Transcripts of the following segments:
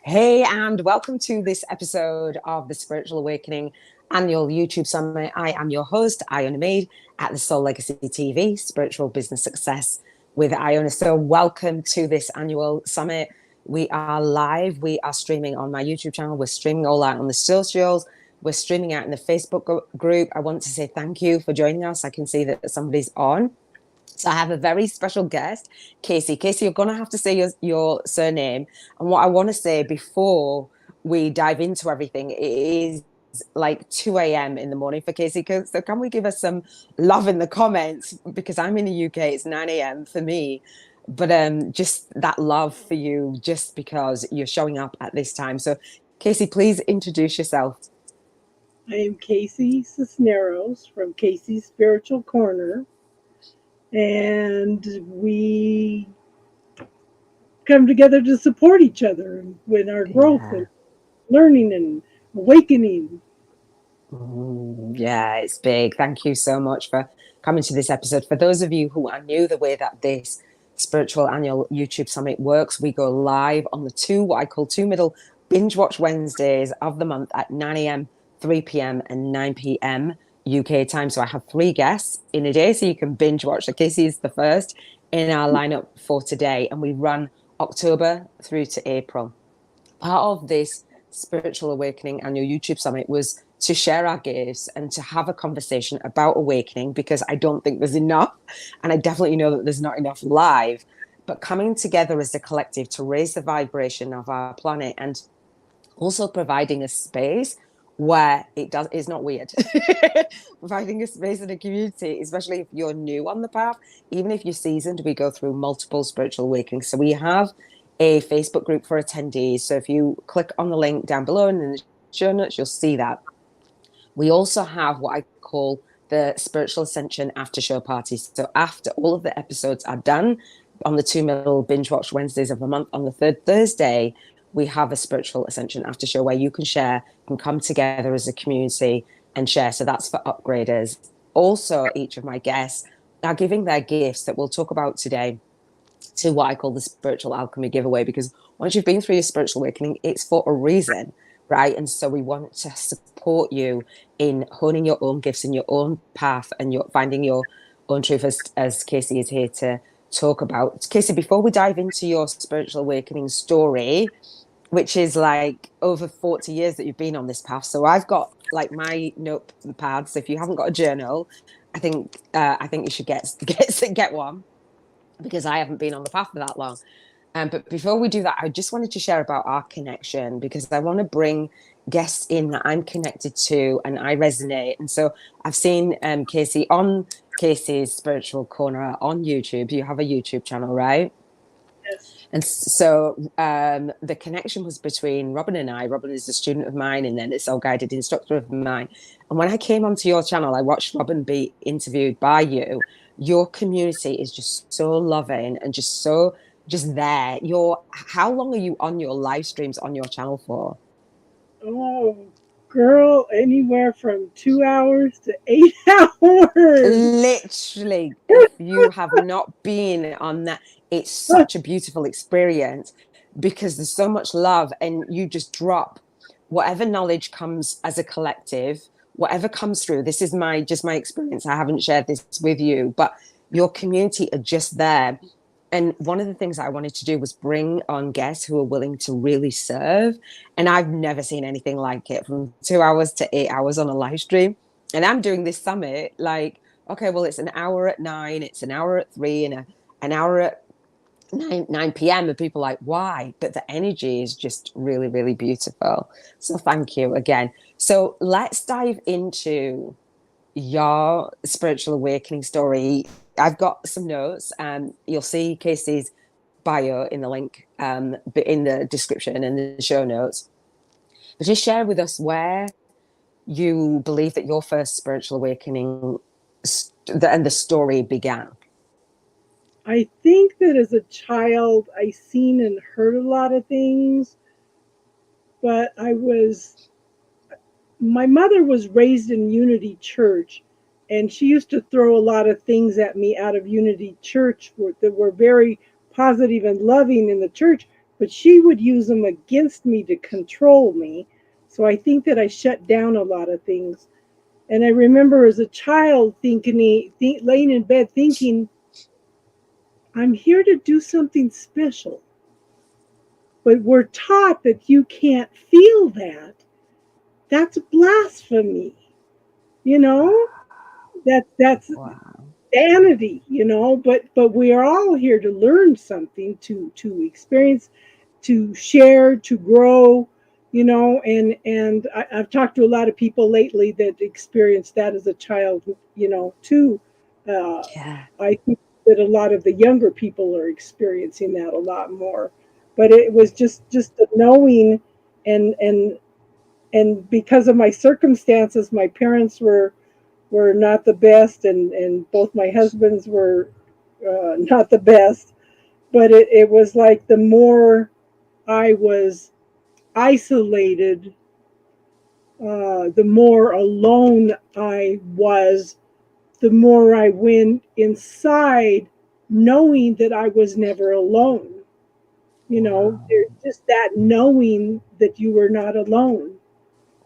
Hey, and welcome to this episode of the Spiritual Awakening Annual YouTube Summit. I am your host, Iona at the Soul Legacy TV, Spiritual Business Success with Iona. So welcome to this annual summit. We are live. We are streaming on my YouTube channel. We're streaming all out on the socials. We're streaming out in the Facebook group. I want to say thank you for joining us. I can see that somebody's on. So I have a very special guest, Kaci. Kaci, you're going to have to say your surname. And what I want to say before we dive into everything, it is like 2 a.m. in the morning for Kaci. So can we give us some love in the comments? Because I'm in the UK, it's 9 a.m. for me. But just that love for you, just because you're showing up at this time. So Kaci, please introduce yourself. I am Kaci Cisneros from Kaci's Spiritual Corner, and we come together to support each other with our growth and learning and awakening. Yeah, it's big. Thank you so much for coming to this episode. For those of you who are new, the way that this spiritual annual YouTube summit works, we go live on the what I call two middle binge watch Wednesdays of the month at 9 a.m., 3 p.m. and 9 p.m. UK time. So I have 3 guests in a day, so you can binge watch. So Kaci is the first in our lineup for today, and we run October through to April. Part of this spiritual awakening annual YouTube summit was to share our gifts and to have a conversation about awakening, because I don't think there's enough, and I definitely know that there's not enough live, but coming together as a collective to raise the vibration of our planet, and also providing a space where it's not weird. Providing a space in a community, especially if you're new on the path, even if you're seasoned. We go through multiple spiritual awakenings. So we have a Facebook group for attendees. So if you click on the link down below and in the show notes, you'll see that. We also have what I call the Spiritual Ascension after show parties. So after all of the episodes are done on the 2 middle binge watch Wednesdays of the month, on the third Thursday, we have a Spiritual Ascension after show where you can share, can come together as a community and share. So that's for upgraders. Also, each of my guests are giving their gifts that we'll talk about today to what I call the Spiritual Alchemy giveaway, because once you've been through your spiritual awakening, it's for a reason, right? And so we want to support you in honing your own gifts in your own path and you're finding your own truth, as Kaci is here to talk about. Kaci, before we dive into your spiritual awakening story, which is like over 40 years that you've been on this path. So I've got like my notepad. So if you haven't got a journal, I think you should get one, because I haven't been on the path for that long. But before we do that, I just wanted to share about our connection, because I want to bring guests in that I'm connected to and I resonate. And so I've seen Kaci on Kaci's Spiritual Corner on YouTube. You have a YouTube channel, right? Yes. And so the connection was between Robin and I. Robin is a student of mine and then a soul-guided instructor of mine. And when I came onto your channel, I watched Robin be interviewed by you. Your community is just so loving and just there. How long are you on your live streams on your channel for? Oh, girl, anywhere from 2 hours to 8 hours. Literally, if you have not been on that, it's such a beautiful experience, because there's so much love and you just drop whatever knowledge comes as a collective, whatever comes through. This is my experience. I haven't shared this with you, but your community are just there. And one of the things I wanted to do was bring on guests who are willing to really serve. And I've never seen anything like it, from 2 hours to 8 hours on a live stream. And I'm doing this summit like, okay, well, it's an hour at 9, it's an hour at 3, and an hour at 9 p.m. And people are like, why? But the energy is just really, really beautiful. So thank you again. So let's dive into your spiritual awakening story. I've got some notes, and you'll see Kaci's bio in the link, in the description and the show notes. But just share with us where you believe that your first spiritual awakening and the story began. I think that as a child, I seen and heard a lot of things, but my mother was raised in Unity Church, and she used to throw a lot of things at me out of Unity Church that were very positive and loving in the church, but she would use them against me to control me. So I think that I shut down a lot of things. And I remember as a child laying in bed thinking, I'm here to do something special. But we're taught that you can't feel that. That's blasphemy. You know, that's Wow. vanity, but we are all here to learn something, to experience, to share, to grow, and I've talked to a lot of people lately that experienced that as a child, too. uh, Yeah. I think that a lot of the younger people are experiencing that a lot more, but it was just the knowing, and because of my circumstances, my parents were not the best, and both my husbands were not the best. But it was like the more I was isolated, the more alone I was, the more I went inside, knowing that I was never alone. Wow. There's just that knowing that you were not alone,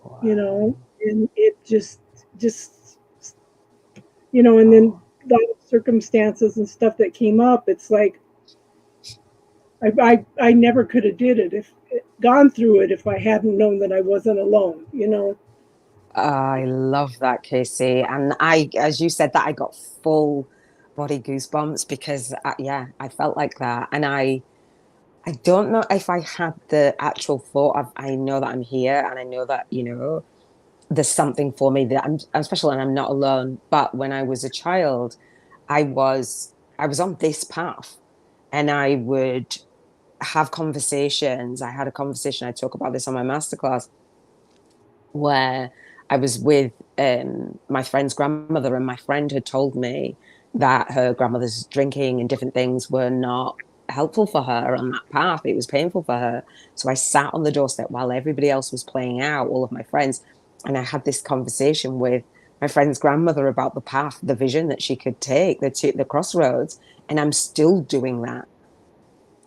Wow. and it just and then Oh. the circumstances and stuff that came up, it's like I never could have did it if gone through it if I hadn't known that I wasn't alone. I love that, Casey. And as you said that, I got full body goosebumps because, yeah, I felt like that. And I don't know if I had the actual thought of, I know that I'm here and I know that, there's something for me that I'm special and I'm not alone. But when I was a child, I was on this path and I would have conversations. I had a conversation, I talk about this on my masterclass, where I was with my friend's grandmother, and my friend had told me that her grandmother's drinking and different things were not helpful for her on that path. It was painful for her. So I sat on the doorstep while everybody else was playing out, all of my friends, and I had this conversation with my friend's grandmother about the path, the vision that she could take, the crossroads. And I'm still doing that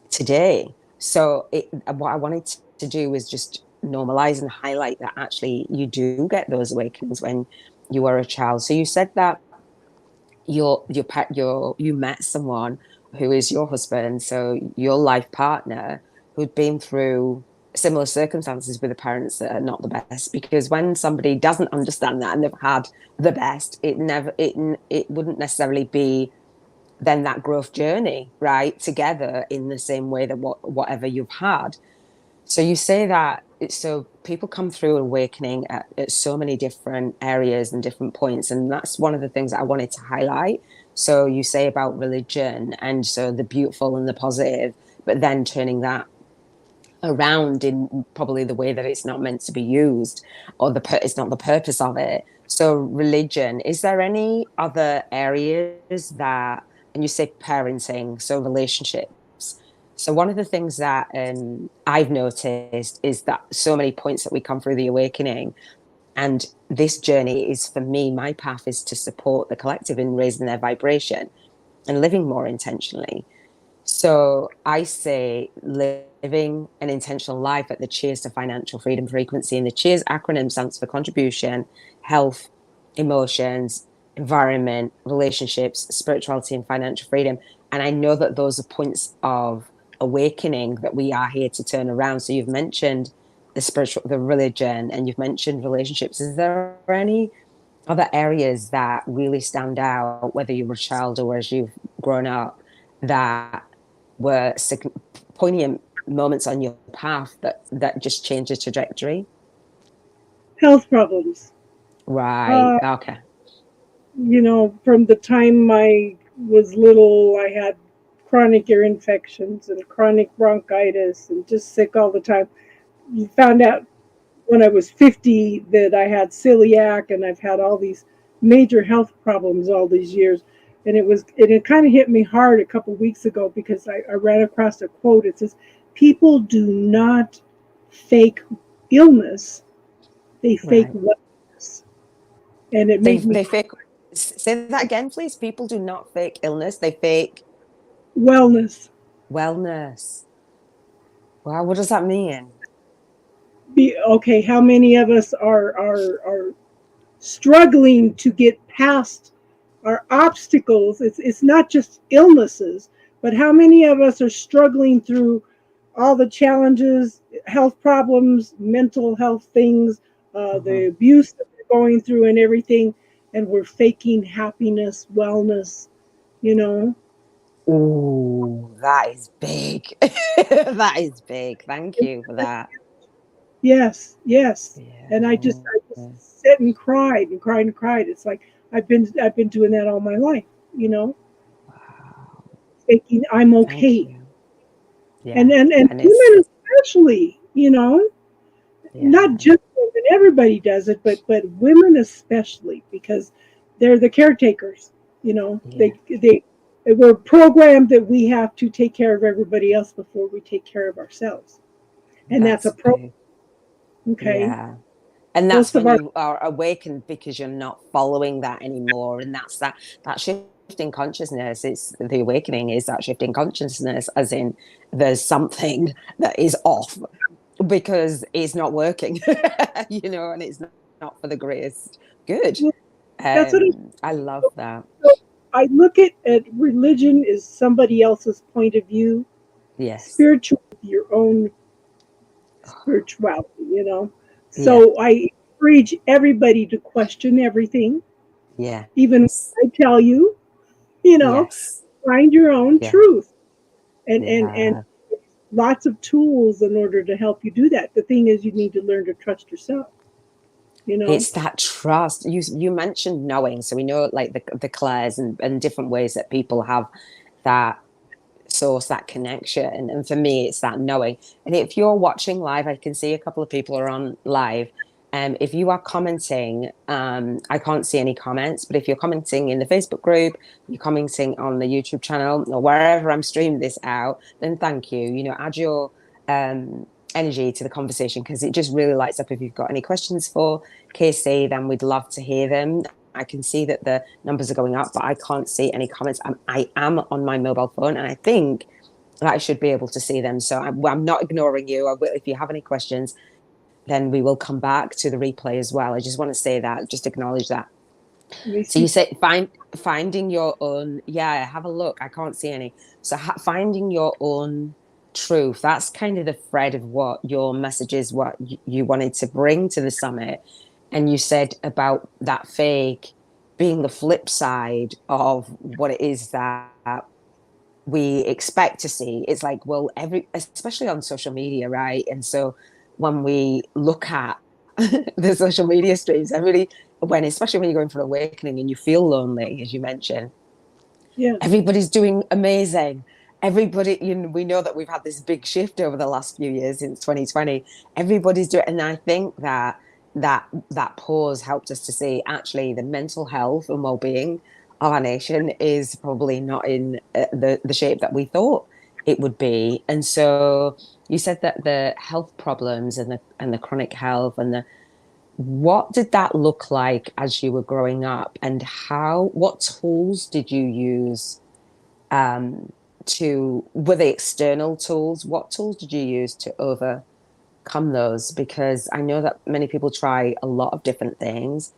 today. So what I wanted to do was just normalize and highlight that actually you do get those awakenings when you are a child. So you said that you met someone who is your husband, so your life partner, who'd been through similar circumstances with the parents that are not the best. Because when somebody doesn't understand that and they've had the best, it wouldn't necessarily be then that growth journey, right, together in the same way that whatever you've had. So you say that, so people come through awakening at so many different areas and different points, and that's one of the things that I wanted to highlight. So you say about religion, and so the beautiful and the positive, but then turning that around in probably the way that it's not meant to be used, or it's not the purpose of it. So religion, is there any other areas that, and you say parenting, so relationships. So one of the things that I've noticed is that so many points that we come through the awakening, and this journey is, for me, my path is to support the collective in raising their vibration and living more intentionally. So I say living an intentional life at the Cheers to Financial Freedom frequency. And the Cheers acronym stands for contribution, health, emotions, environment, relationships, spirituality, and financial freedom. And I know that those are points of awakening that we are here to turn around. So you've mentioned the religion, and you've mentioned relationships. Is there any other areas that really stand out, whether you were a child or as you've grown up, that were poignant moments on your path that just changed the trajectory? Health problems. Right. uh, Okay. from the time I was little, I had chronic ear infections and chronic bronchitis and just sick all the time. You found out when I was 50 that I had celiac, and I've had all these major health problems all these years. And it kind of hit me hard a couple weeks ago because I ran across a quote. It says, "People do not fake illness; they fake Right. wellness." And it They made me they fake. Say that again, please. People do not fake illness. They fake wellness. wellness. Wow, what does that mean? Okay, how many of us are struggling to get past our obstacles? It's not just illnesses, but how many of us are struggling through all the challenges, health problems, mental health things, the Hmm. abuse that we're going through, and everything, and we're faking happiness, wellness, you know? Ooh, that is big. That is big. Thank you for that. Yes, yes. And Yeah. I just sat and cried and cried and cried. It's like I've been doing that all my life, you know, Wow. thinking I'm Thank okay. you. Yeah. And And it's, women especially, you know, not yeah. just women, everybody does it, but women especially because they're the caretakers, you know. Yeah. We're programmed that we have to take care of everybody else before we take care of ourselves. And that's a That's problem, big. okay? Yeah. And that's Most of when our you are awakened because you're not following that anymore. And that's that shift in consciousness. It's the awakening is that shift in consciousness, as in there's something that is off because it's not working, and it's not for the greatest good. that's what I love that. I look at religion as somebody else's point of view, Yes. spiritual your own spirituality, you know. Yeah. So I encourage everybody to question everything, Yeah. even Yes. when I tell you, you know, Yes. find your own Yeah. truth. And Yeah. lots of tools in order to help you do that. The thing is you need to learn to trust yourself, you know. It's that trust. You mentioned knowing, so we know like the clairs and different ways that people have that source, that connection. And for me, it's that knowing. And if you're watching live, I can see a couple of people are on live. If you are commenting, I can't see any comments, but if you're commenting in the Facebook group, you're commenting on the YouTube channel or wherever I'm streaming this out, then thank you. Add your um, energy to the conversation because it just really lights up. If you've got any questions for Kaci, then we'd love to hear them. I can see that the numbers are going up, but I can't see any comments. I am on my mobile phone, and I think that I should be able to see them. So I'm not ignoring you. I will, if you have any questions, then we will come back to the replay as well. I just want to say that, just acknowledge that. Let me So see. you say finding your own. Yeah, have a look. I can't see any. So finding your own truth. That's kind of the thread of what your message is. What you wanted to bring to the summit, and you said about that fake being the flip side of what it is that we expect to see. It's like, well, especially on social media, right? And so when we look at the social media streams, especially when you're going for awakening and you feel lonely, as you mentioned, Yes. everybody's doing amazing. Everybody, we know that we've had this big shift over the last few years since 2020. Everybody's doing, and I think that pause helped us to see actually the mental health and well-being of our nation is probably not in the shape that we thought it would be. And so you said that the health problems and the chronic health and the what did that look like as you were growing up, and what tools did you use were they external tools? What tools did you use to overcome those? Because I know that many people try a lot of different things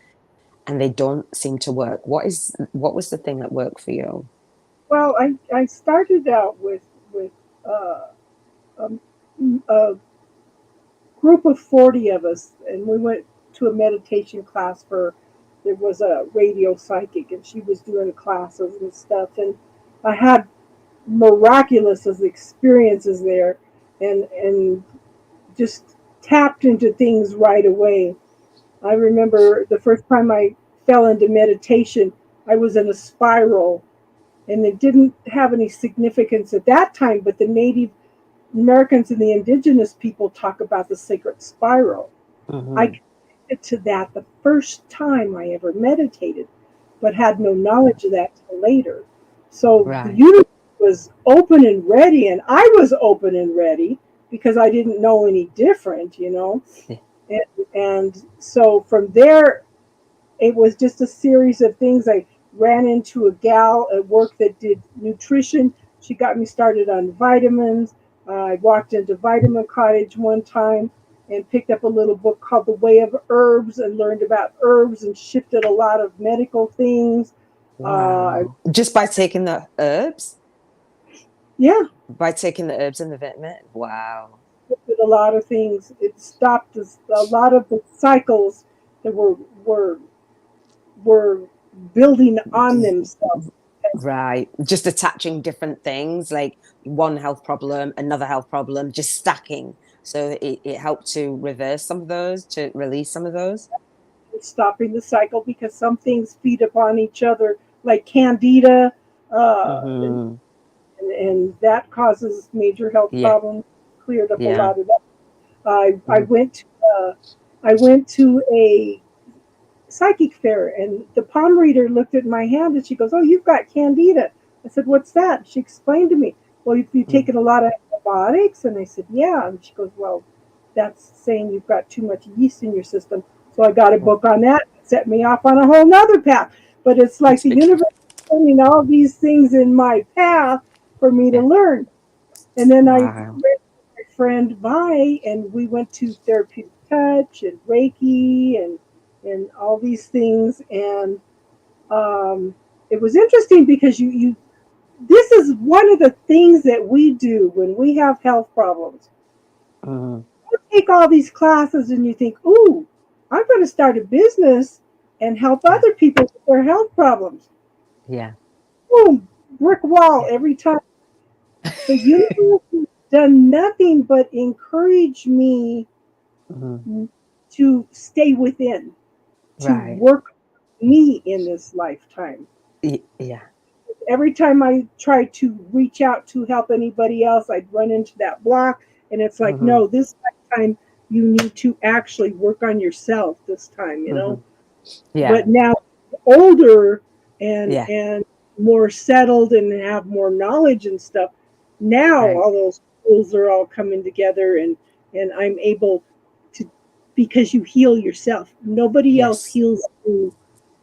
and they don't seem to work. What was the thing that worked for you? Well, I started out with uh, a, a group of 40 of us, and we went to a meditation class for, there was a radio psychic, and she was doing classes and stuff. And I had miraculous experiences there and just tapped into things right away. I remember the first time I fell into meditation, I was in a spiral, and it didn't have any significance at that time, but the Native Americans and the indigenous people talk about the sacred spiral. I Mm-hmm. connected to that the first time I ever meditated, but had no knowledge of that till later. So the Right. universe was open and ready, and I was open and ready because I didn't know any different, you know. Yeah. And so from there, it was just a series of things. I ran into a gal at work that did nutrition. She got me started on vitamins. I walked into Vitamin Cottage one time and picked up a little book called The Way of Herbs and learned about herbs and shifted a lot of medical things. Uh, Wow. Just by taking the herbs? yeah, By taking the herbs and the vitamin? Wow. shifted a lot of things. It stopped a lot of the cycles that were were building on themselves. Right. Just attaching different things, like one health problem, another health problem, just stacking. So it helped to reverse some of those, to release some of those. Stopping the cycle because some things feed upon each other, like candida, and, Hmm. and that causes major health Yeah. problems. Cleared up a Yeah. lot of that. I I Hmm. went to uh, I went to a psychic fair, and the palm reader looked at my hand and she goes, "Oh, you've got candida." I said, "What's that?" She explained to me, "Well, you've taken a lot of antibiotics," and I said, "Yeah." And she goes, "Well, that's saying you've got too much yeast in your system." So I got a book on that. It set me off on a whole nother path. But it's like the universe putting all these things in my path for me to Yeah. learn. And then I Wow. met my friend Vi, and we went to therapeutic touch and Reiki and all these things. And it was interesting because you this is one of the things that we do when we have health problems. Hmm. You take all these classes and you think, "Ooh, I'm going to start a business and help Yeah. other people with their health problems." Yeah. Boom, brick wall Yeah. every time. The universe has done nothing but encourage me Hmm. to stay within, to Right. work me in this lifetime. Yeah. Every time I tried to reach out to help anybody else, I'd run into that block. And it's like, Hmm. no, this lifetime, you need to actually work on yourself this time, you Hmm. know? Yeah. But now, older Yeah. and more settled and have more knowledge and stuff, now Right. all those tools are all coming together, and I'm able to, because you heal yourself. Nobody else Yes. heals you.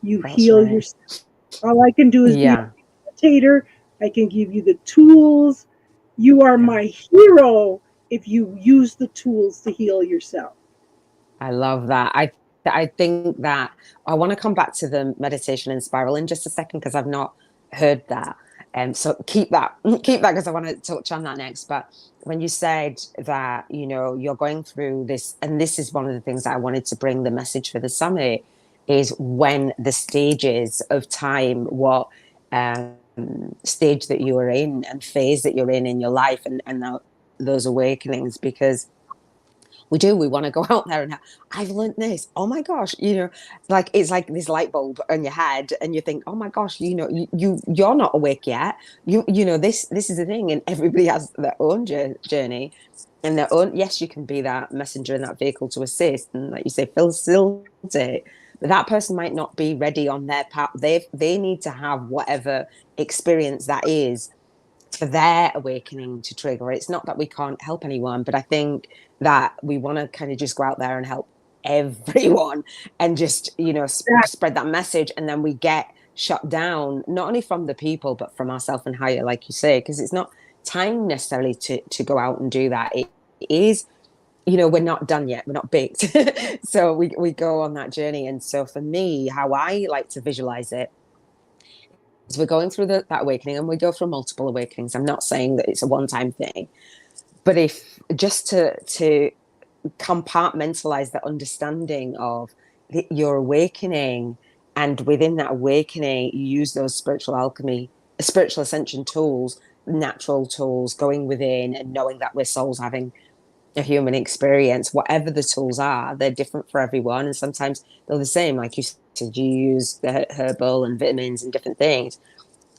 You That's heal right. yourself. All I can do is be Yeah. a facilitator. I can give you the tools. You are Yeah. my hero if you use the tools to heal yourself. I love that. I think that I want to come back to the meditation and spiral in just a second because I've not heard that. So keep that because I want to touch on that next. But when you said that, you're going through this, and this is one of the things that I wanted to bring the message for the summit is when the stages of time, what stage that you are in and phase that you're in your life and those awakenings because we want to go out there and I've learned this, oh my gosh, like it's like this light bulb on your head and you think, oh my gosh, you're not awake yet, this is the thing, and everybody has their own journey and their own. Yes, you can be that messenger and that vehicle to assist and, like you say, facilitate, but that person might not be ready on their part. They need to have whatever experience that is for their awakening to trigger. It's not that we can't help anyone, but I think that we want to kind of just go out there and help everyone and just, spread that message. And then we get shut down, not only from the people, but from ourselves and higher, like you say, because it's not time necessarily to go out and do that. It is, we're not done yet. We're not baked. So we go on that journey. And so for me, how I like to visualize it, as we're going through that awakening, and we go through multiple awakenings. I'm not saying that it's a one-time thing, but if just to compartmentalize the understanding of your awakening, and within that awakening, you use those spiritual alchemy, spiritual ascension tools, natural tools, going within and knowing that we're souls having a human experience. Whatever the tools are, they're different for everyone, and sometimes they're the same. Like you said, you use the herbal and vitamins and different things,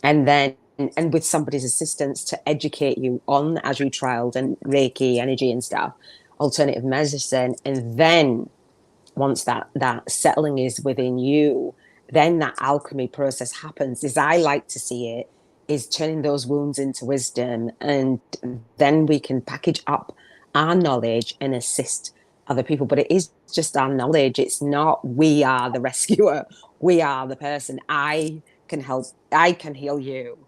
and then and with somebody's assistance to educate you on, as you trialed, and Reiki energy and stuff, alternative medicine. And then once that settling is within you, then that alchemy process happens, as I like to see it, is turning those wounds into wisdom, and then we can package up our knowledge and assist other people. But it is just our knowledge. It's not we are the rescuer, we are the person. I can help, I can heal you,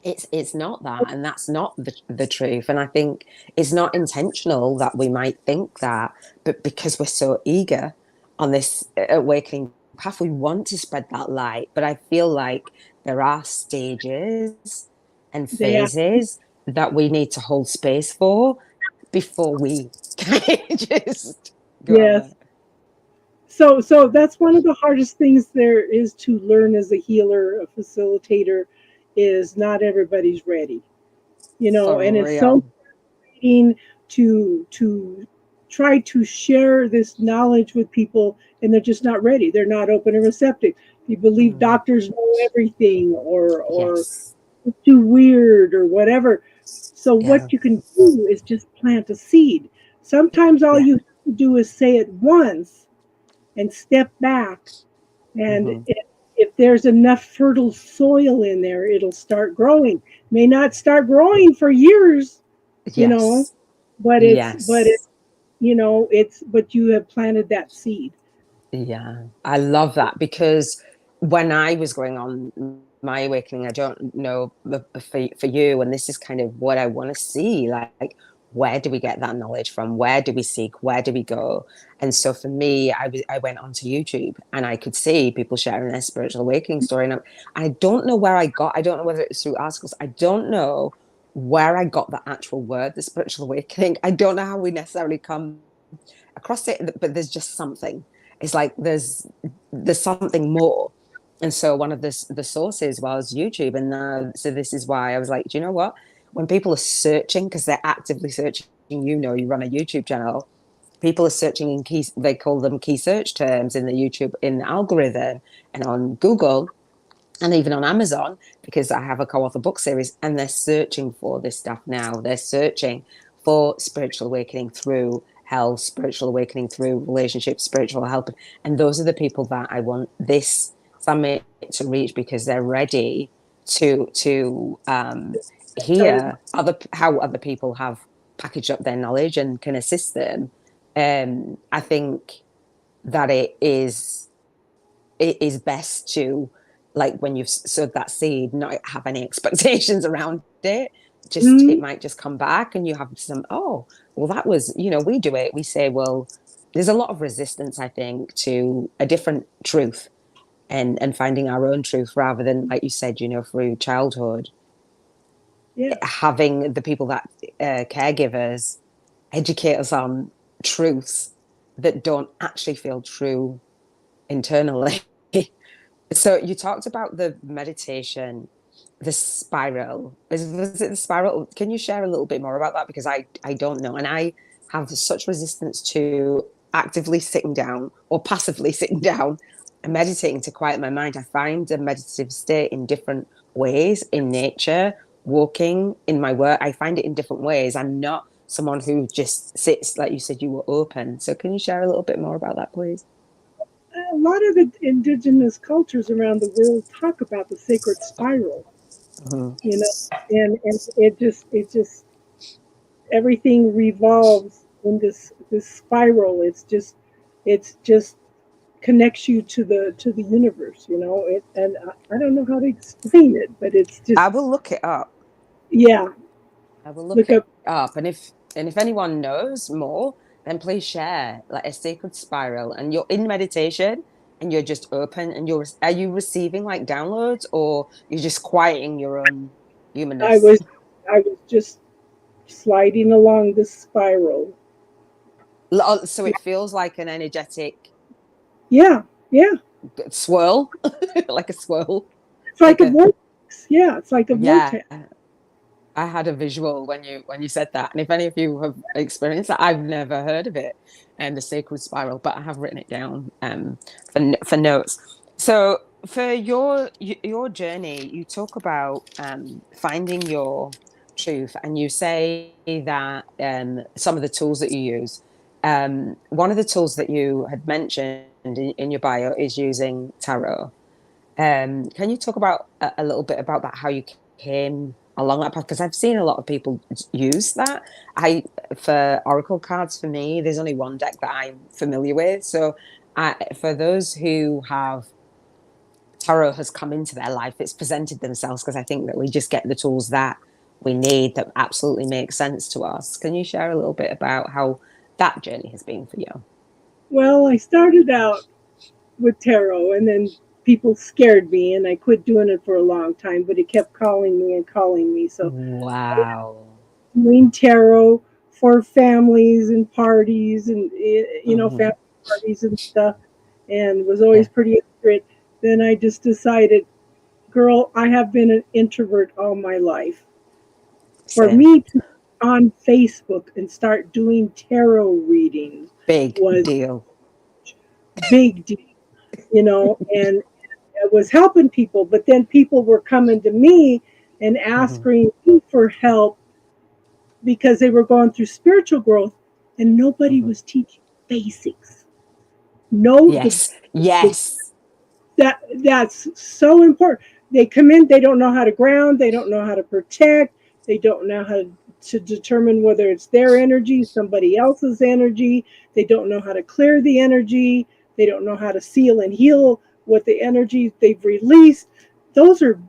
It's not that, and that's not the truth. And I think it's not intentional that we might think that, but because we're so eager on this awakening path, we want to spread that light. But I feel like there are stages and They have, phases that we need to hold space for before we just go out there. yes. So that's one of the hardest things there is to learn as a healer, a facilitator, is not everybody's ready. And For it's so real. frustrating to try to share this knowledge with people and they're just not ready. They're not open and receptive. You believe Mm, doctors know everything or yes. it's too weird or whatever. So Yeah. what you can do is just plant a seed. Sometimes all Yeah. you have to do is say it once and step back. And Hmm. if there's enough fertile soil in there, it'll start growing. May not start growing for years, you know, Yes. but Yes. but you have planted that seed. Yeah, I love that because when I was going on my awakening, I don't know for you, and this is kind of what I want to see. Like, where do we get that knowledge from? Where do we seek? Where do we go? And so for me, I went onto YouTube and I could see people sharing their spiritual awakening story, and I don't know where I got. I don't know whether it's through articles. I don't know where I got the actual word, the spiritual awakening. I don't know how we necessarily come across it, but there's just something. It's like there's something more. And so one of the sources was YouTube, and so this is why I was like, do you know what? When people are searching, because they're actively searching, you run a YouTube channel, people are searching in key, they call them key search terms in the YouTube in the algorithm and on Google and even on Amazon, because I have a co-author book series, and they're searching for this stuff now. They're searching for spiritual awakening through health, spiritual awakening through relationships, spiritual help. And those are the people that I want this summit to reach because they're ready to Started. hear how other people have packaged up their knowledge and can assist them. I think that it is best to, like, when you've sowed that seed, not have any expectations around it. Just it Mhm. might just come back and you have some, oh, well, that was, we do it, we say, well, there's a lot of resistance, I think, to a different truth and finding our own truth rather than, like you said, through childhood, Yeah. having the people that caregivers educate us on truths that don't actually feel true internally. So you talked about the meditation, the spiral. Was it the spiral? Can you share a little bit more about that? Because I don't know. And I have such resistance to actively sitting down or passively sitting down and meditating to quiet my mind. I find a meditative state in different ways in nature, walking, in my work. I find it in different ways. I'm not someone who just sits, like you said, you were open. So can you share a little bit more about that, please? A lot of the indigenous cultures around the world talk about the sacred spiral, Mhm. you know, and it just everything revolves in this spiral. It's just connects you to the universe, and I don't know how to explain it, but it's I just, will look it up. yeah. I will look Look it up. up, and if anyone knows more, then please share like a sacred spiral. And you're in meditation, and you're just open, and are you receiving like downloads, or you're just quieting your own I humanness? was I was just sliding along this spiral. So it feels like an energetic Yeah, yeah. swirl, like a swirl, It's like like a a vortex. Yeah, it's like a yeah. vortex. I had a visual when you said that, and if any of you have experienced that, I've never heard of it, and the sacred spiral, but I have written it down for notes. So for your journey, you talk about finding your truth, and you say that some of the tools that you use. One of the tools that you had mentioned in your bio is using tarot. Can you talk about a little bit about that? How you came along that path? Because I've seen a lot of people use that. For oracle cards, for me, there's only one deck that I'm familiar with. So, for those who have tarot has come into their life, it's presented themselves, because I think that we just get the tools that we need that absolutely make sense to us. Can you share a little bit about how that journey has been for you? Well, I started out with tarot, and then people scared me, and I quit doing it for a long time, but it kept calling me and calling me. So Wow. doing tarot for families and parties and, Hmm. family parties and stuff, and was Yeah. always pretty accurate. Then I just decided, girl, I have been an introvert all my life. For Same. me to on Facebook and start doing tarot readings Big was deal. big deal, and it was helping people. But then people were coming to me and Hmm. asking me for help because they were going through spiritual growth, and nobody Hmm. was teaching basics. No, Yes. the Yes. that's so important. They come in, they don't know how to ground, they don't know how to protect, they don't know how to determine whether it's their energy, somebody else's energy, they don't know how to clear the energy, they don't know how to seal and heal what the energy they've released. Those are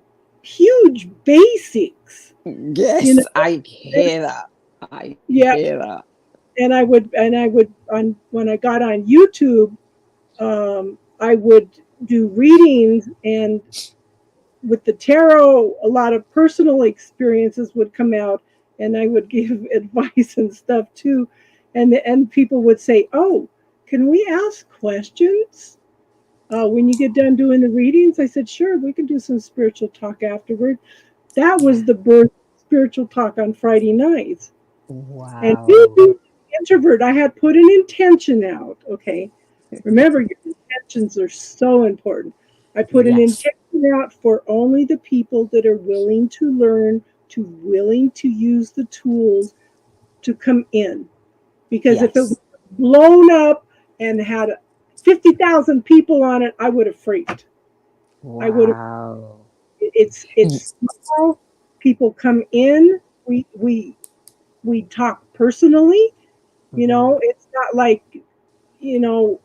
huge basics, you know. Yes. I hear that. I Yeah, hear that. and I would on when I got on YouTube, I would do readings, and with the tarot, a lot of personal experiences would come out, and I would give advice and stuff too. And people would say, "Oh, can we ask questions when you get done doing the readings?" I said, "Sure, we can do some spiritual talk afterward." That was Yeah. the birth of spiritual talk on Friday nights. And me Wow. being an introvert, I had put an intention out. Okay, remember, your intentions are so important. I put an Yes. intention out for only the people that are willing to learn, to willing to use the tools to come in. Because if it was Yes. blown up and had 50,000 people on it, I would have freaked. I would have. Wow. It's small. People come in. We talk personally. Mm-hmm. It's not like, you know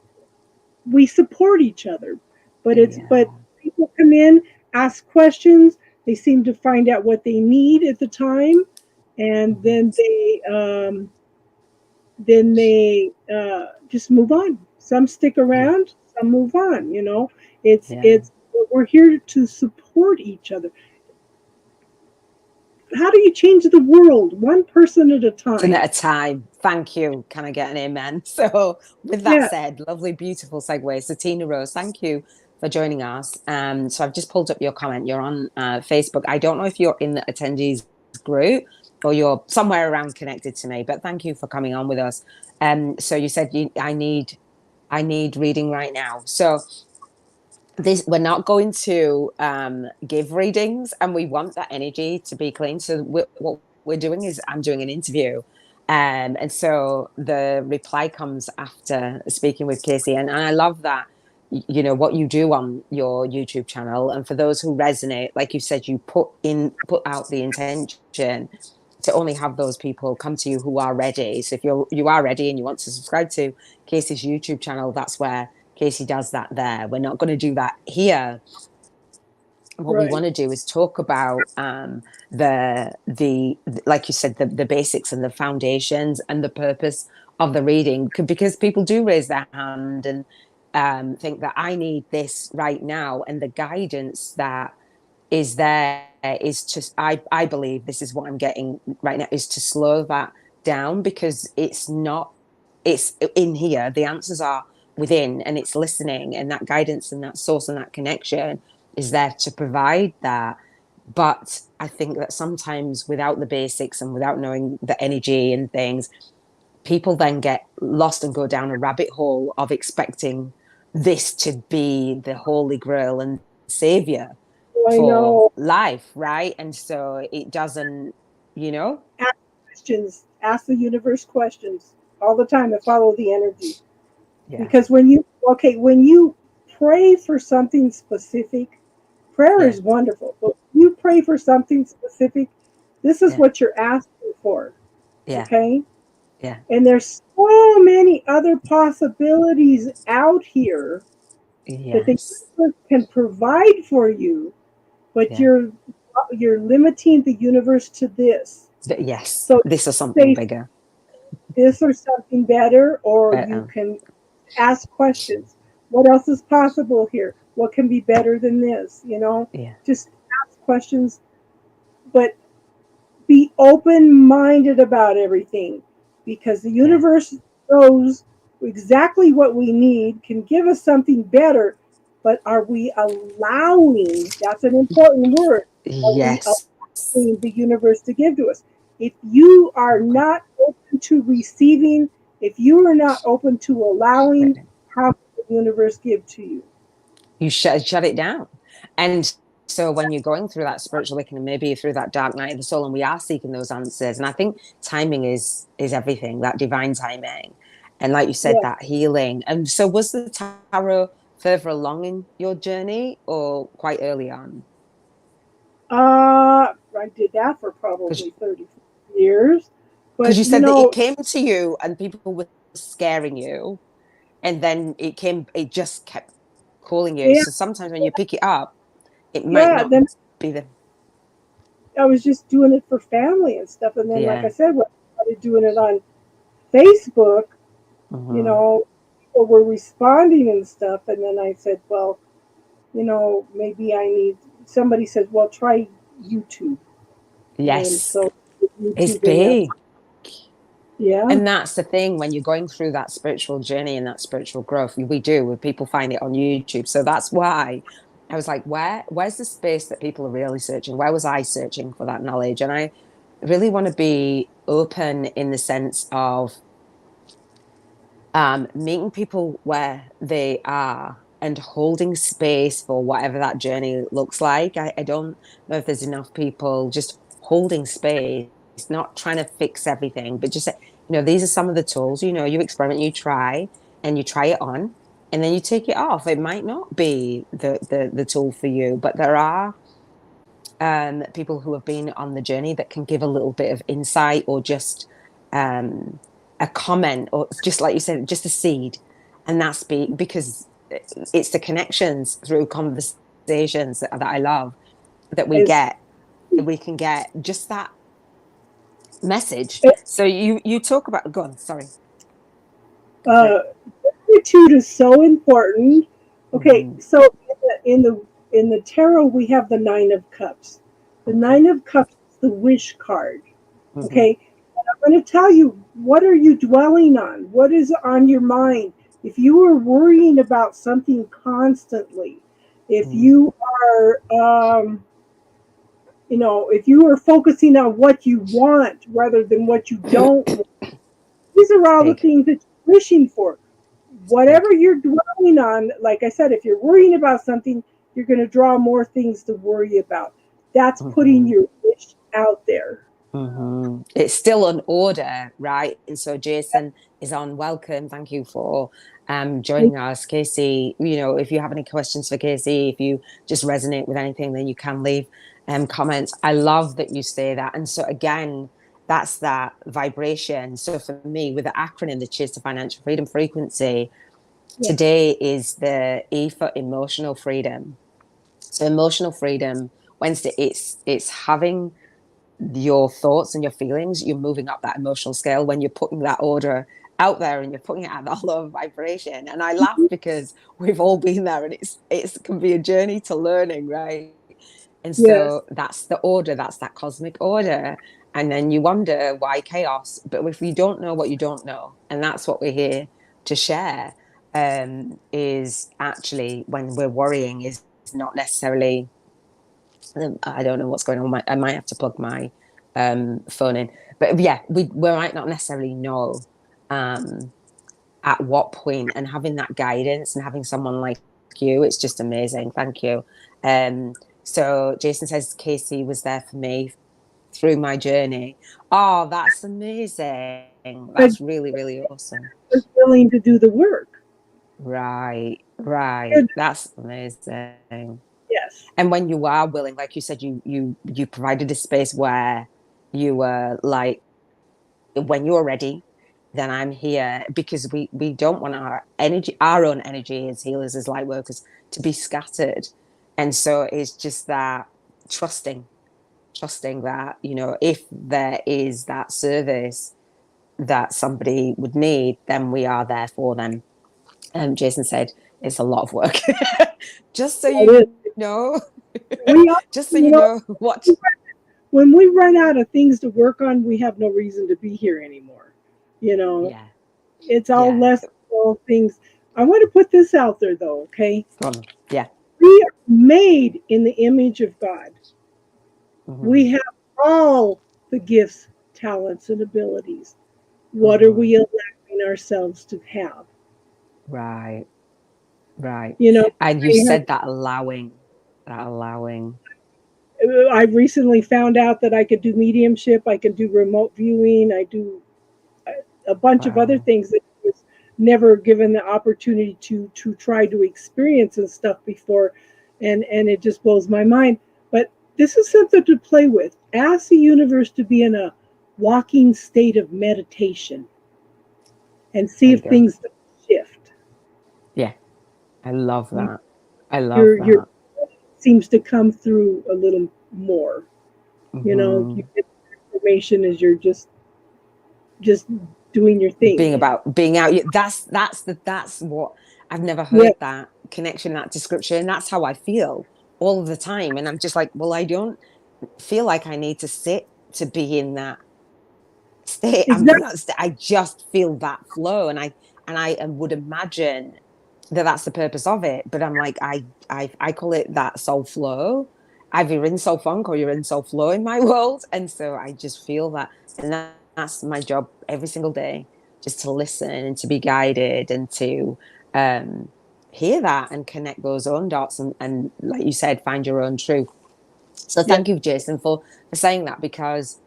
we support each other. But Yeah. people come in, ask questions. They seem to find out what they need at the time, and Mm-hmm. then they just move on. Some stick Yeah. around, some move on. It's Yeah. it's we're here to support each other. How do you change the world? One person at a One time. at a time. Thank you. Can I get an amen? So, with that Yeah, said, lovely, beautiful segue. So, Tina Rose, thank you for joining us. So, I've just pulled up your comment. You're on Facebook. I don't know if you're in the attendees group or you're somewhere around connected to me, but thank you for coming on with us. So, you said I need reading right now. So, this we're not going to give readings, and we want that energy to be clean. So what we're doing is I'm doing an interview, and so the reply comes after speaking with Kaci, and I love that. What you do on your YouTube channel, and for those who resonate, like you said, you put out the intention to only have those people come to you who are ready. So if you are ready and you want to subscribe to Kaci's YouTube channel, that's where Kaci does that there. We're not going to do that here. What we right. want to do is talk about the like you said, the basics and the foundations and the purpose of the reading, because people do raise their hand and think that I need this right now, and the guidance that is there is just I believe this is what I'm getting right now, is to slow that down, because it's in here, the answers are within, and it's listening, and that guidance and that source and that connection is there to provide that. But I think that sometimes without the basics and without knowing the energy and things, people then get lost and go down a rabbit hole of expecting this to be the holy grail and savior Well, I for know. life, right? And so it doesn't, you know? Ask questions. Ask the universe questions all the time and follow the energy. Yeah, Because when you pray for something specific, prayer yeah, is wonderful. But when you pray for something specific, this is yeah, what you're asking for. yeah, Okay? yeah, And there's so many other possibilities out here that the Yes. universe can provide for you, but Yeah. you're limiting the universe to this. Yes. So This is something say bigger. this or something better, or But you can ask questions. What else is possible here? What can be better than this? yeah. Just ask questions, but be open minded about everything, because the Yeah. universe knows exactly what we need, can give us something better, but are we allowing? That's an important word. Are we Yes. allowing the universe to give to us? If you are Okay. not open to receiving, if you are not open to allowing, how can the universe give to you? You shut it down. And so when you're going through that spiritual awakening, maybe through that dark night of the soul, and we are seeking those answers. And I think timing is everything, that divine timing. And like you said, Yes. that healing. And so was the tarot further along in your journey or quite early on? I did that for Because probably 30 years. you But, said that it came to you and people were scaring you. And then it just kept calling you. yeah, So sometimes when you pick it up, it might yeah, not then be the, I was just doing it for family and stuff. And then, like I yeah. said, when I started doing it on Facebook, you Mm-hmm. know, people were responding and stuff. And then I said, well, maybe I need, somebody said, well, try YouTube. And Yes. so It's YouTube, and that's, big. yeah, And that's the thing when you're going through that spiritual journey and that spiritual growth, we do, where people find it on YouTube. So that's why I was like, where's the space that people are really searching? Where was I searching for that knowledge? And I really want to be open in the sense of meeting people where they are and holding space for whatever that journey looks like. I don't know if there's enough people just holding space, not trying to fix everything, but just, these are some of the tools, you experiment, and you try it on, and then you take it off. It might not be the tool for you, but there are people who have been on the journey that can give a little bit of insight or just um, a comment or just like you said, just a seed. And because it's the connections through conversations that I love that it's, we can get just that message. it, So you talk about, go on, sorry. uh, gratitude is so important. Okay, Mm-hmm. so in the tarot we have the Nine of Cups. The Okay. Nine of Cups is the wish card. Mm-hmm. Okay, and I'm going to tell you, what are you dwelling on? What is on your mind? If you are worrying about something constantly, if Mm-hmm. you are, if you are focusing on what you want rather than what you don't want, these are all the Big, things that you're wishing for. big. Whatever you're dwelling on, like I said, if you're worrying about something, you're going to draw more things to worry about. That's putting Mm-hmm. your wish out there. Mm-hmm. It's still an order, right? And so Jason is on. Welcome. Thank you for joining us. Kaci, if you have any questions for Kaci, if you just resonate with anything, then you can leave comments. I love that you say that. And so again, that's that vibration. So for me, with the acronym, the Cheers to Financial Freedom frequency, Yeah. today is the E for emotional freedom. So emotional freedom, Wednesday, it's having your thoughts and your feelings, you're moving up that emotional scale when you're putting that order out there and you're putting it at the low vibration. And I laugh because we've all been there, and it can be a journey to learning, right? And Yes. so that's the order, that's that cosmic order. And then you wonder why chaos. But if you don't know what you don't know, and that's what we're here to share, is actually when we're worrying is not necessarily, I don't know what's going on. I might have to plug my phone in. But yeah, we might not necessarily know um, at what point, and having that guidance and having someone like you, it's just amazing. Thank you. Um, so Jason says Kaci was there for me through my journey. Oh, that's amazing. But That's really, really awesome. you're willing to do the work. Right, right. Good. That's amazing. Yes. And when you are willing, like you said, you provided a space where you were like, when you were ready, then I'm here, because we don't want our energy, our own energy as healers, as light workers, to be scattered. And so it's just that trusting that, you know, if there is that service that somebody would need, then we are there for them. Jason said it's a lot of work. Just so It you know, We are, just so you you know, know what. when we run out of things to work on, we have no reason to be here anymore. You know, Yeah, it's all yeah. less little things. I want to put this out there though, okay? Go on. Yeah. We are made in the image of God. Mm-hmm. We have all the gifts, talents, and abilities. What are Mm-hmm. we allowing ourselves to have? Right. Right. You know, And you I have said that allowing, that allowing. I recently found out that I could do mediumship, I could do remote viewing, I do a bunch of other Wow. things that I was never given the opportunity to try to experience and stuff before, and it just blows my mind. But this is something to play with. Ask the universe to be in a walking state of meditation and see There you if go. things shift. Yeah. I love You, that. I love your that. seems to come through a little more. You know, you Mm-hmm. get information as you're just doing your thing. Being about being out. That's what I've never Yeah, heard, that connection, that description. That's how I feel all of the time. And I'm just like, well, I don't feel like I need to sit to be in that state. I'm in exactly. that state. I just feel that flow. And I would imagine that that's the purpose of it. But I'm like, I call it that soul flow. Either you're in soul funk or you're in soul flow in my world. And so I just feel that. And that's my job every single day, just to listen and to be guided and to um, hear that and connect those own dots and, like you said, find your own truth. So Yeah, thank you, Jason, for saying that, because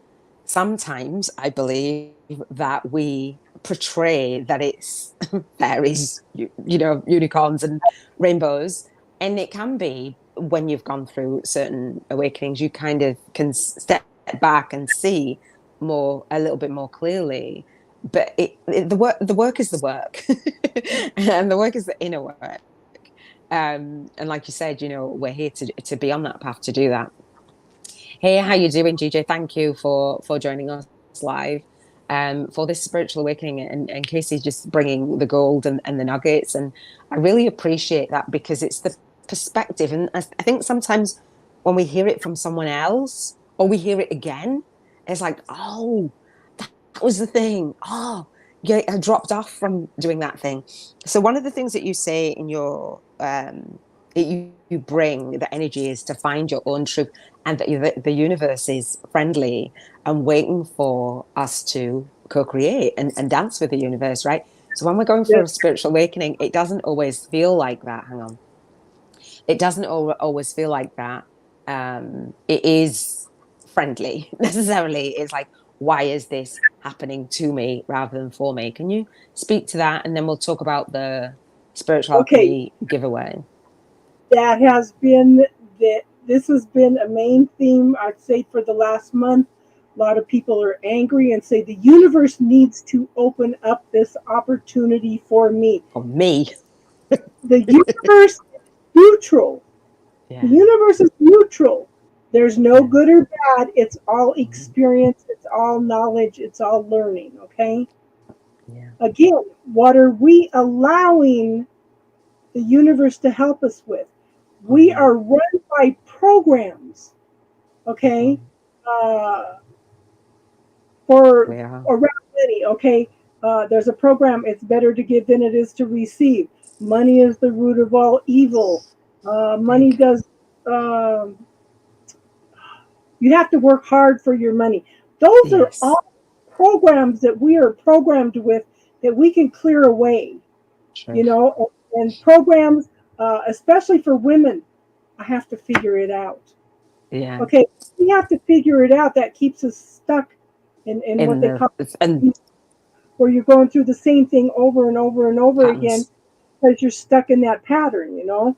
sometimes I believe that we portray that it's fairies, you know, unicorns and rainbows. And it can be, when you've gone through certain awakenings, you kind of can step back and see more, a little bit more clearly. But the work is the work, and the work is the inner work. And like you said, you know, we're here to be on that path to do that. Hey, how you doing, GJ? Thank you for joining us live for this spiritual awakening. And Casey's just bringing the gold and the nuggets. And I really appreciate that, because it's the perspective. And I think sometimes when we hear it from someone else, or we hear it again, it's like, oh, that was the thing. Oh, yeah, I dropped off from doing that thing. So one of the things that you say in your that you bring, the energy, is to find your own truth, and that the universe is friendly and waiting for us to co-create and dance with the universe, right? So when we're going yeah, through a spiritual awakening, it doesn't always feel like that. Hang on. It doesn't always feel like that. It is friendly necessarily. It's like, why is this happening to me rather than for me? Can you speak to that? And then we'll talk about the spiritual okay. alchemy giveaway. That has been this has been a main theme, I'd say, for the last month. A lot of people are angry and say the universe needs to open up this opportunity for me. For me. The universe is neutral. The Yeah. universe is neutral. There's no Yeah. good or bad. It's all Mhm. experience, it's all knowledge, it's all learning, okay? Yeah. Again, what are we allowing the universe to help us with? We Mhm. are run by programs, okay? Mhm. Uh, for We are. around money, okay? There's a program, it's better to give than it is to receive. Money is the root of all evil. Money Big. does, um, you have to work hard for your money. Those are Yes. all programs that we are programmed with that we can clear away, you True. know, and programs, especially for women, I have to figure it out. Yeah. Okay, we have to figure it out. That keeps us stuck in what In they the call, and where you're going through the same thing over and over and over again patterns. because you're stuck in that pattern, you know.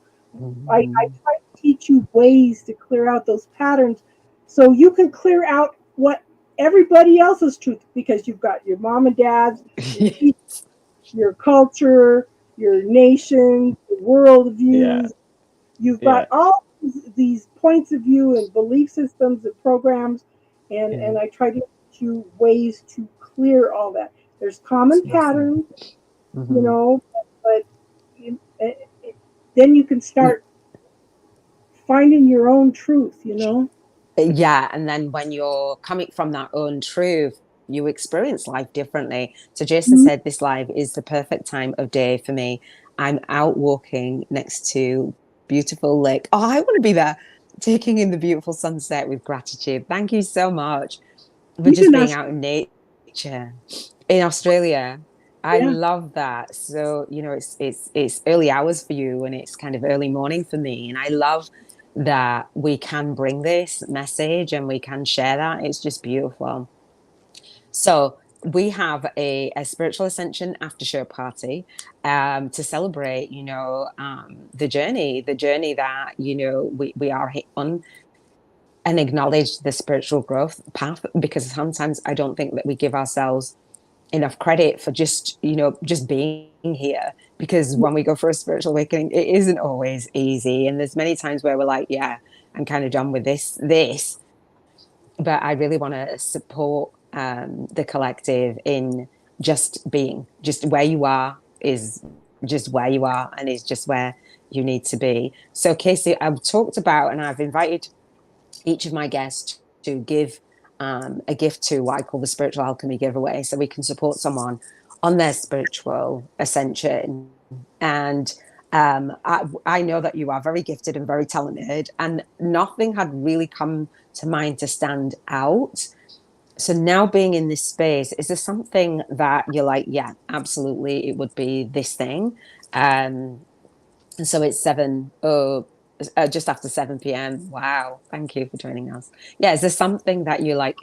I Mhm. try to teach you ways to clear out those patterns so you can clear out what everybody else's truth, because you've got your mom and dad's, your Yeah. teacher, your culture, your nation, the world Yeah. views. You've got Yeah. all these points of view and belief systems and programs, and I try to teach you ways to clear all that. There's common Awesome. patterns, you Hmm. know, but then you can start finding your own truth, you know. Yeah, and then when you're coming from that own truth, you experience life differently. So Jason Mhm. said this live is the perfect time of day for me. I'm out walking next to beautiful lake. Oh, I want to be there, taking in the beautiful sunset with gratitude. Thank you so much for He's just in being us. out in nature in Australia. I Yeah. love that. So, it's early hours for you and it's kind of early morning for me. And I love that we can bring this message and we can share that. It's just beautiful. So we have a spiritual ascension after show party to celebrate, the journey that, we are on, and acknowledge the spiritual growth path, because sometimes I don't think that we give ourselves enough credit for just being here, because when we go for a spiritual awakening it isn't always easy, and there's many times where we're like, yeah, I'm kind of done with this, but I really want to support the collective in just being, just where you are is just where you are and is just where you need to be. So Kaci, I've talked about, and I've invited each of my guests to give a gift to what I call the spiritual alchemy giveaway, so we can support someone on their spiritual ascension. And I know that you are very gifted and very talented, and nothing had really come to mind to stand out. So now being in this space, is there something that you're like, yeah, absolutely, it would be this thing? And so it's just after 7 p.m. Wow. Thank you for joining us. Yeah. Is there something that you're like,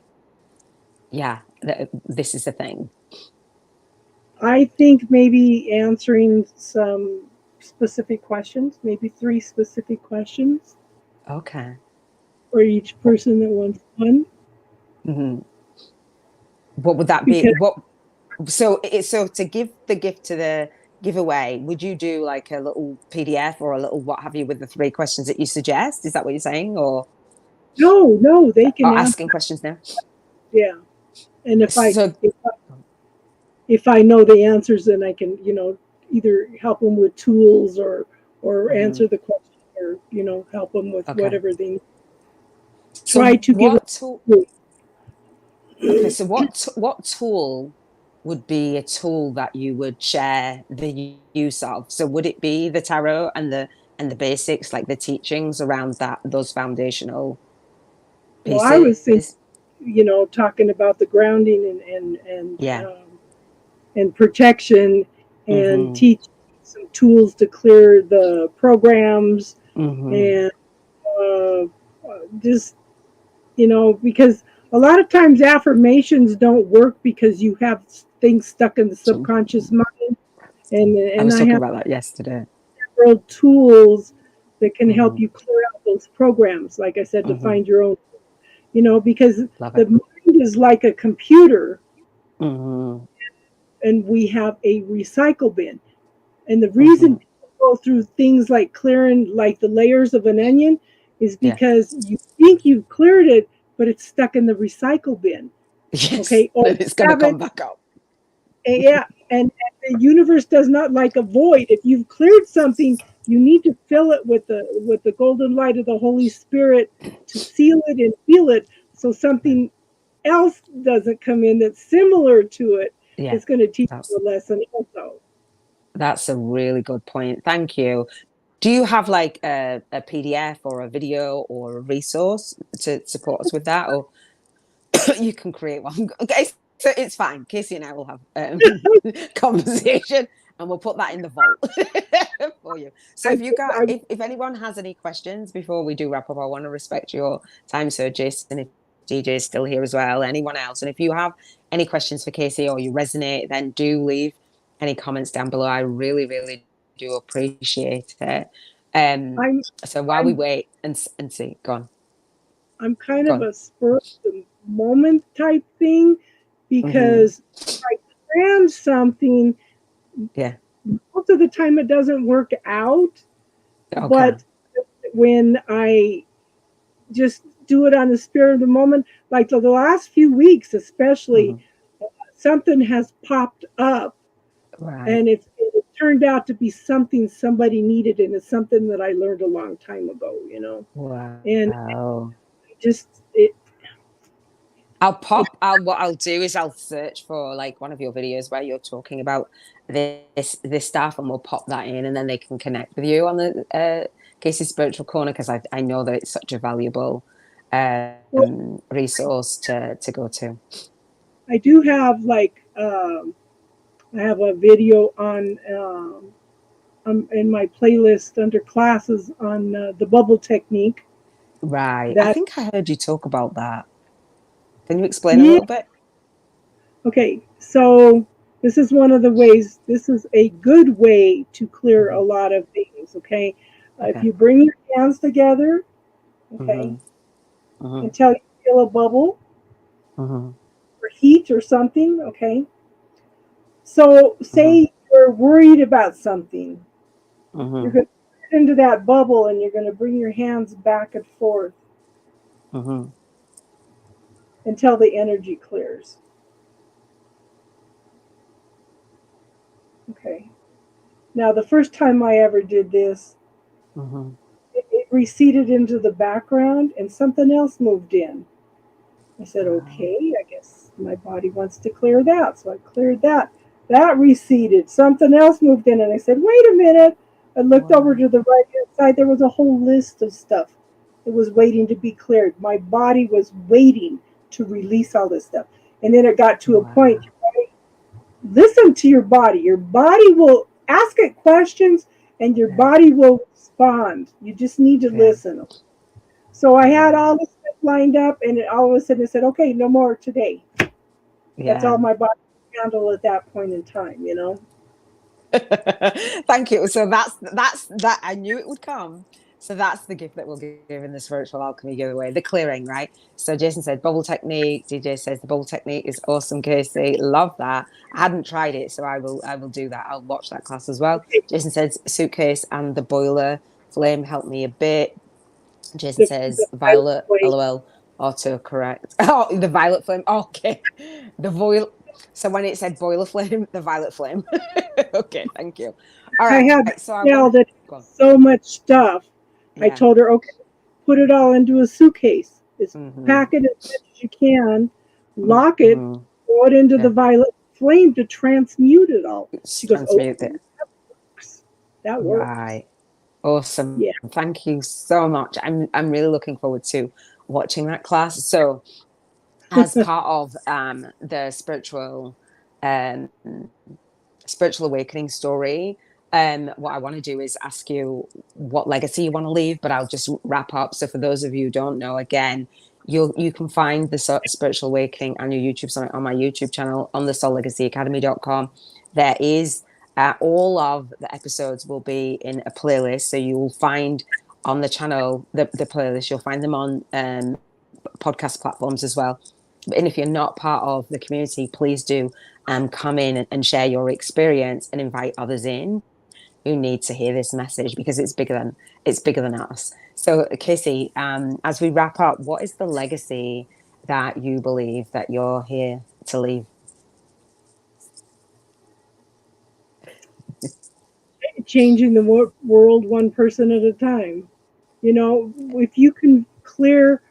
yeah, this is the thing? I think maybe answering some specific questions, maybe three specific questions Okay. for each What, person that wants one. mhm. What would that be? Because So to give the gift to the giveaway, would you do like a little PDF or a little what have you with the three questions that you suggest? Is that what you're saying? Or, no, they can answer. asking questions now? Yeah, and So, if I know the answers, then I can, either help them with tools or mhm. answer the question, or help them with Okay. whatever they need. Try So to give what tool? them. Okay, so what tool would be a tool that you would share the use of? So would it be the tarot and the basics, like the teachings around those foundational Well, I was thinking, pieces? talking about the grounding Yeah. and protection, and Mm-hmm. teach some tools to clear the programs, Mm-hmm. and uh, just because a lot of times affirmations don't work because you have things stuck in the subconscious mind, I and was I talking have about that yesterday. several tools that can help Mm-hmm. you clear out those programs, like I said, to Mm-hmm. find your own, because Love the it. mind is like a computer, Mm-hmm. and we have a recycle bin. And the Mm-hmm. reason people go through things like clearing like the layers of an onion is Yeah. because you think you've cleared it, but it's stuck in the recycle bin. Yes. Okay. Or Then it's gonna have come it, back up. yeah, and the universe does not like a void. If you've cleared something, you need to fill it with the golden light of the Holy Spirit to seal it and feel it, so Yeah. something else doesn't come in that's similar to it, Yeah. that's going to teach That's you a lesson also. that's a really good point. Thank you. Do you have like a PDF or a video or a resource to support us with that? Or you can create one. Okay, so it's fine. Casey and I will have conversation and we'll put that in the vault for you. So I, if you got I, if anyone has any questions before we do wrap up, I want to respect your time. So Jason, if DJ is still here as well, anyone else. And if you have any questions for Casey or you resonate, then do leave any comments down below. I really, really do appreciate it. Um, I'm so while we I'm wait and see, go on, I'm kind go of on. a spur moment type thing, Mm-hmm. because I cram something, Yeah. most of the time it doesn't work out. Okay. But when I just do it on the spirit of the moment, like the last few weeks, especially, Mm-hmm. something has popped up, Right. and it turned out to be something somebody needed, and it's something that I learned a long time ago, and Wow. just it. What I'll do is I'll search for like one of your videos where you're talking about this stuff, and we'll pop that in, and then they can connect with you on the Casey Spiritual Corner, because I know that it's such a valuable Well, resource to go to. I do have like I have a video on in my playlist under classes on the bubble technique. Right. I That think I heard you talk about that. Can you explain a Yeah. little bit? Okay, so this is one of the ways. This is a good way to clear a Hmm. lot of things. Okay, if Okay. you bring your hands together, okay, Hmm. Hmm. until you feel a bubble Hmm. or heat or something. Okay, so Hmm. say you're worried about something, you're Hmm. going to get into that bubble and you're going to bring your hands back and forth Hmm. until the energy clears. Okay. Now, the first time I ever did this, Hmm. it receded into the background and something else moved in. I said, Wow. okay, I guess my body wants to clear that. So I cleared that. That receded. Something else moved in. And I said, wait a minute. I looked over Wow. to the right hand side. There was a whole list of stuff that was waiting to be cleared. My body was waiting to release all this stuff. And then it got to a point, Wow. listen to your body. Your body will ask it questions and your Yeah. body will respond. You just need to Yeah. listen. So I had Wow. all this stuff lined up, and all of a sudden it said, okay, no more today. That's all Yeah. my body could handle at that point in time. Thank you. So that's that. I knew it would come. So that's the gift that we'll give in the spiritual alchemy giveaway, the clearing, right? So Jason said bubble technique. DJ says the bubble technique is awesome, Casey. Love that. I hadn't tried it, so I will do that. I'll watch that class as well. Okay, Jason says suitcase and the boiler flame helped me a bit. Jason the says violet, way. lol, auto correct. Oh, the violet flame. Okay. The voil. So when it said boiler flame, the violet flame. Okay, thank you. All I right. have So I now want that go on. so much stuff. I Yeah. told her, okay, put it all into a suitcase. Just Mm-hmm. pack it as much as you can, lock it, Mm-hmm. throw it into the Yeah. violet flame to transmute it all. It's She goes, oh, transmute it. that works. Right. Awesome. Yeah. Thank you so much. I'm really looking forward to watching that class. So as part of the um spiritual awakening story, what I want to do is ask you what legacy you want to leave, but I'll just wrap up. So for those of you who don't know, again, you can find the spiritual awakening and your YouTube summit on my YouTube channel on the SoulLegacyAcademy.com. There is all of the episodes will be in a playlist, so you will find on the channel the playlist. You'll find them on podcast platforms as well. And if you're not part of the community, please do come in and share your experience and invite others in who need to hear this message, because it's bigger than us. So, Casey, as we wrap up, what is the legacy that you believe that you're here to leave? Changing the world one person at a time. If you can clear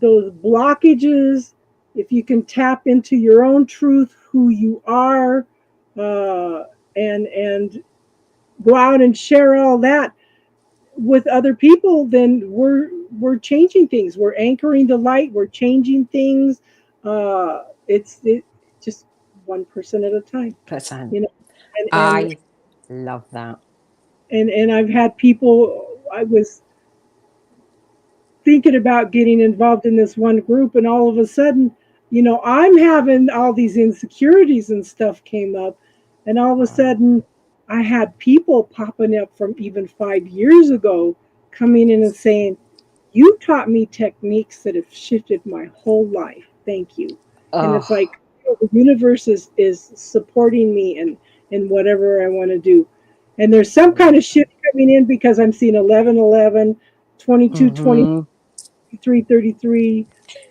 those blockages, if you can tap into your own truth, who you are, uh, and go out and share all that with other people, then we're changing things. We're anchoring the light. We're changing things. It just one person at a time, Person. you know. And and I love that. and I've had people. I was thinking about getting involved in this one group, and all of a sudden, I'm having all these insecurities and stuff came up, and all of a Wow. sudden I had people popping up from even 5 years ago coming in and saying, you taught me techniques that have shifted my whole life. thank you. And it's Oh, like, the universe is supporting me in whatever I want to do. And there's some kind of shift coming in because I'm seeing 11, 11, 22, mm-hmm. 23, 33,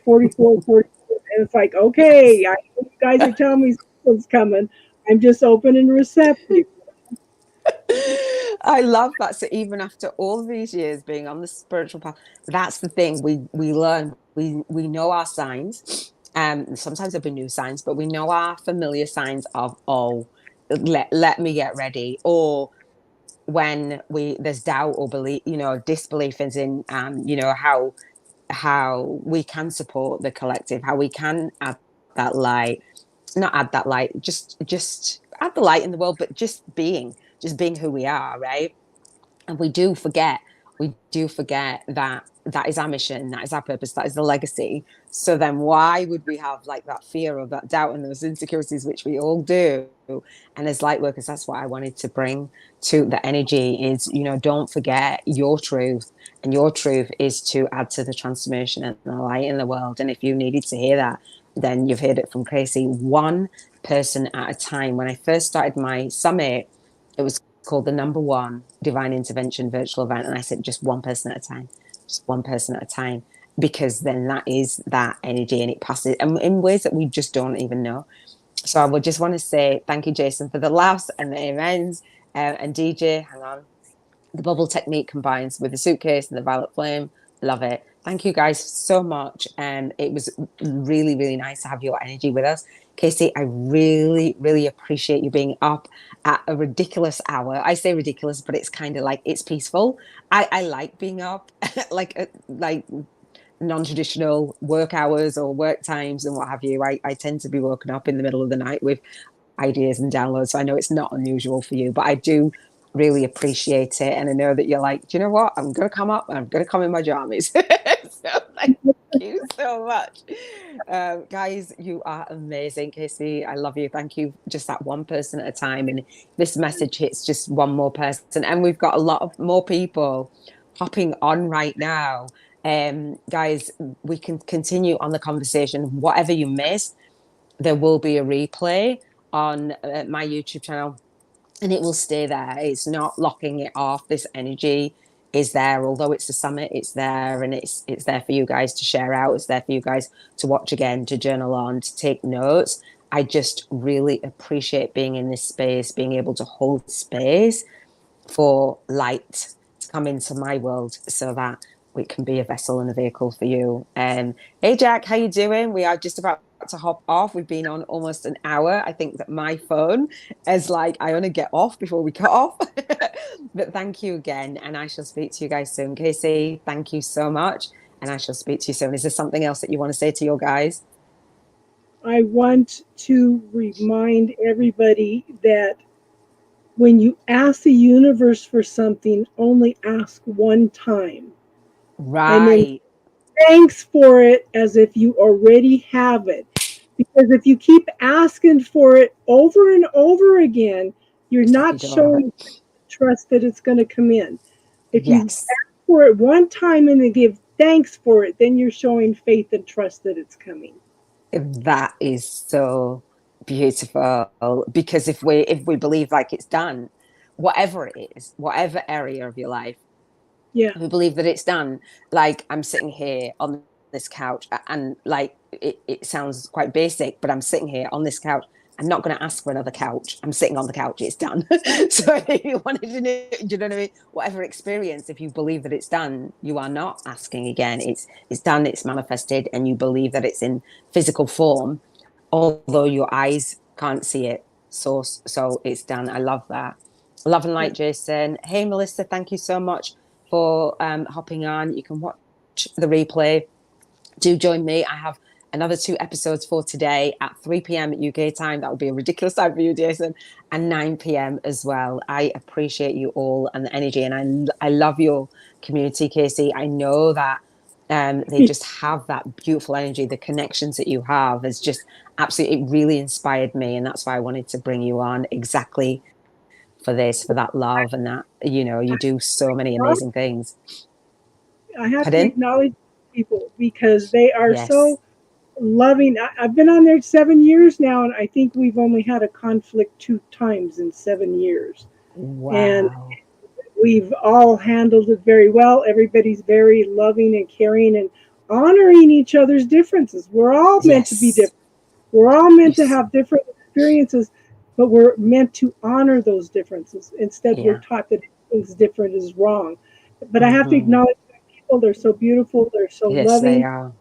44, 44. And it's like, okay, I know you guys are telling me something's coming. I'm just open and receptive. I love that. So even after all these years being on the spiritual path, that's the thing we learn. We know our signs. Sometimes there'll be new signs, but we know our familiar signs of, oh, let me get ready. Or when there's doubt or belief, disbelief is in, how we can support the collective, how we can add that light, not add that light, just add the light in the world, but just being who we are, right? And we do forget that that is our mission, that is our purpose, that is the legacy. So then why would we have like that fear or that doubt and those insecurities, which we all do? And as light workers, that's what I wanted to bring to the energy is, don't forget your truth. And your truth is to add to the transformation and the light in the world. And if you needed to hear that, then you've heard it from Kaci, one person at a time. When I first started my summit, it was called the number one divine intervention virtual event. And I said, just one person at a time, just one person at a time, because then that is that energy and it passes and in ways that we just don't even know. So I would just want to say thank you, Jason, for the laughs and the amens. And DJ, hang on. The bubble technique combines with the suitcase and the violet flame. Love it. Thank you guys so much. It was really, really nice to have your energy with us. Kaci, I really, really appreciate you being up at a ridiculous hour. I say ridiculous, but it's kind of like it's peaceful. I like being up like non-traditional work hours or work times and what have you. I tend to be woken up in the middle of the night with ideas and downloads. So I know it's not unusual for you, but I do really appreciate it. And I know that you're like, do you know what? I'm going to come up and I'm going to come in my jammies. So thank you so much. Guys, you are amazing, Kaci. I love you. Thank you. Just that one person at a time. And this message hits just one more person. And we've got a lot of more people popping on right now. Guys, we can continue on the conversation. Whatever you missed, there will be a replay on my YouTube channel and it will stay there. It's not locking it off. This energy is there, although it's a summit, it's there, and it's there for you guys to share out. It's there for you guys to watch again, to journal on, to take notes. I just really appreciate being in this space, being able to hold space for light to come into my world so that we can be a vessel and a vehicle for you. Hey Jack, how you doing? We are just about to hop off. We've been on almost an hour. I think that my phone is like, I want to get off before we cut off. But thank you again. And I shall speak to you guys soon. Kaci, thank you so much. And I shall speak to you soon. Is there something else that you want to say to your guys? I want to remind everybody that when you ask the universe for something, only ask one time. And then Right. thanks for it as if you already have it. Because if you keep asking for it over and over again, you're It's like you not don't. showing trust that it's going to come in. If you Yes. ask for it one time and then give thanks for it, then you're showing faith and trust that it's coming. That is so beautiful because if we believe like it's done, whatever it is, whatever area of your life, Yeah. we believe that it's done. Like I'm sitting here on this couch and like it sounds quite basic, but I'm sitting here on this couch. I'm not going to ask for another couch. I'm sitting on the couch. It's done. So if you wanted to know, do you know what I mean? Whatever experience, if you believe that it's done, you are not asking again. It's done. It's manifested, and you believe that it's in physical form, although your eyes can't see it. So it's done. I love that. Love and Yeah. light, Jason. Hey, Melissa, thank you so much for hopping on. You can watch the replay. Do join me. I have another 2 episodes for today at 3 p.m. UK time. That would be a ridiculous time for you, Jason, and 9 p.m. as well. I appreciate you all and the energy, and I love your community, Kaci. I know that they just have that beautiful energy. The connections that you have is just absolutely, it really inspired me, and that's why I wanted to bring you on exactly for this, for that love, and that you do so many amazing things. I have to Pardon? acknowledge people because they are Yes. so loving. I've been on there 7 years now, and I think we've only had a conflict 2 times in 7 years. And Wow. we've all handled it very well. Everybody's very loving and caring and honoring each other's differences. We're all meant to be Yes. different. We're all meant to Yes. have different experiences, but we're meant to honor those differences. Instead, we're Yeah. taught that things different is wrong. But I have to Hmm. acknowledge that people, they're so beautiful, they're so Yes, they loving, are.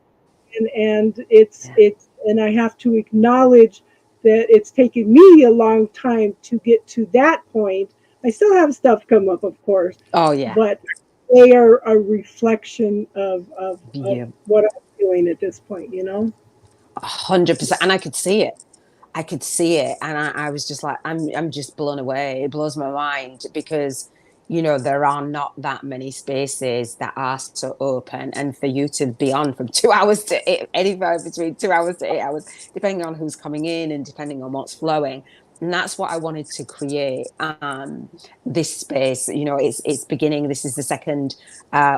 and Yeah. and I have to acknowledge that it's taken me a long time to get to that point. I still have stuff come up, of course, Oh, yeah. but they are a reflection of Yeah. what I'm doing at this point, you know? 100%. And I could see it. I could see it, and I was just like, I'm just blown away. It blows my mind because there are not that many spaces that are so open, and for you to be on from 2 hours to anywhere between 2 hours to 8 hours, depending on who's coming in and depending on what's flowing. And that's what I wanted to create. This space, it's beginning. This is the second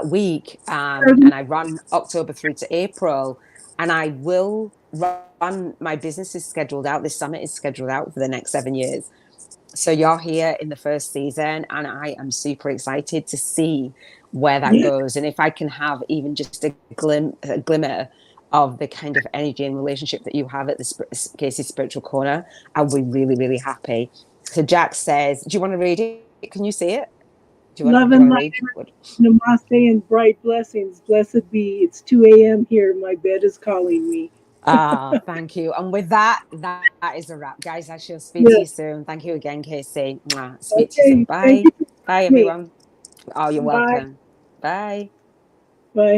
week, and I run October through to April, and I will run. My business is scheduled out. This summit is scheduled out for the next 7 years. So you're here in the first season, and I am super excited to see where that Yeah. goes. And if I can have even just a glimmer of the kind of energy and relationship that you have at the Kaci Spiritual Corner, I'll be really, really happy. So Jack says, "Do you want to read it? Can you see it? Do you want? Love Do you and want to light, read what?" namaste and bright blessings. Blessed be. It's 2 a.m. here. My bed is calling me. Ah, thank you. And with that, that is a wrap, guys. I shall speak to you Yes. soon. Thank you again, Casey. Mwah. Speak to you soon. Okay. Thank Bye. you for Bye, having me. everyone. Oh, you're Bye. welcome. Bye. Bye.